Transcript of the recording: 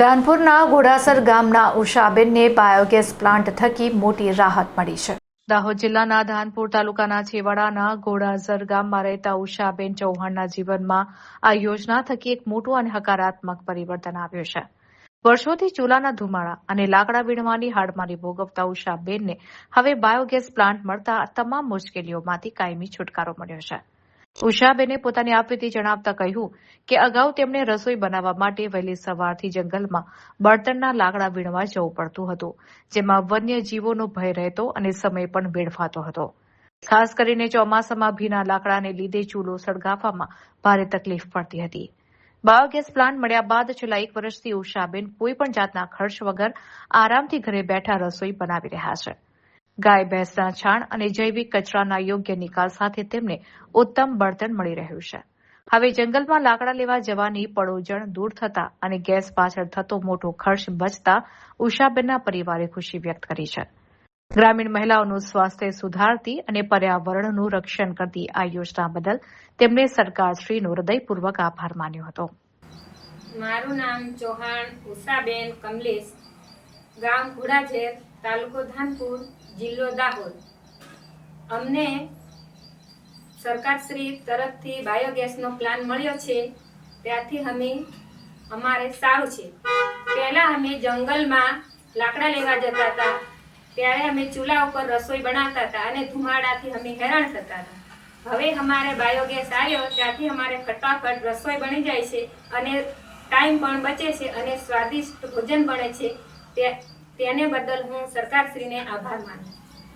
ધાનપુરના ઘોડાસર ગામના ઉષાબેનને biogas plant થકી મોટી રાહત મળી છે। દાહોદ જિલ્લાના ધાનપુર તાલુકાના છેવાડાના ઘોડાસર ગામમાં રહેતા ઉષાબેન ચૌહાણના જીવનમાં આ યોજના થકી એક મોટું અને હકારાત્મક પરિવર્તન આવ્યું છે। વર્ષોથી ચૂલાના ધુમાડા અને લાકડા વીણવાની હાડમારી ભોગવતા ઉષાબેનને હવે બાયોગેસ પ્લાન્ટ મળતા તમામ મુશ્કેલીઓમાંથી કાયમી છુટકારો મળ્યો છે। ઉષાબેને પોતાની આપવીતી જણાવતા કહ્યું કે અગાઉ તેમણે રસોઈ બનાવવા માટે વહેલી સવારથી જંગલમાં બળતણના લાકડા વીણવા જવું પડતું હતું, જેમાં વન્ય જીવોનો ભય રહેતો અને સમય પણ વેડફાતો હતો। ખાસ કરીને ચોમાસામાં ભીના લાકડાને લીધે ચૂલો સળગાવવામાં ભારે તકલીફ પડતી હતી। બાયોગેસ પ્લાન્ટ મળ્યા બાદ છેલ્લા 1 વર્ષથી ઉષાબેન કોઈપણ જાતના ખર્ચ વગર આરામથી ઘરે બેઠા રસોઈ બનાવી રહ્યા છે। ગાય ભેંસના છાણ અને જૈવિક કચરાના યોગ્ય નિકાલ સાથે તેમને ઉત્તમ બળતણ મળી રહ્યું છે। હવે જંગલમાં લાકડા લેવા જવાની પડોજણ દૂર થતા અને ગેસ પાછળ થતો મોટો ખર્ચ બચતા ઉષાબેનના પરિવારે ખુશી વ્યક્ત કરી છે। ગ્રામીણ મહિલાઓનું સ્વાસ્થ્ય સુધારતી અને પર્યાવરણનું રક્ષણ કરતી આ યોજના બદલ તેમણે સરકારશ્રીનો હૃદયપૂર્વક આભાર માન્યો હતો। મારું નામ ચૌહાણ ઉષાબેન કમલેશ, ગામ ઘોડાસર, તાલુકો ધાનપુર, જિલ્લો દાહોદ। અમને સરકારશ્રી તરફથી બાયોગેસનો પ્લાન મળ્યો છે, ત્યાંથી અમારે સારું છે। પહેલા અમે જંગલમાં લાકડા લેવા જતા હતા, ત્યારે અમે ચૂલા ઉપર રસોઈ બનાવતા હતા અને ધુમાડાથી અમે હેરાન થતા હતા। હવે અમારે બાયોગેસ આવ્યો ત્યાંથી અમારે ફટાફટ રસોઈ બની જાય છે અને ટાઈમ પણ બચે છે અને સ્વાદિષ્ટ ભોજન બને છે। તેને બદલ હું સરકારશ્રીને આભાર માનું છું।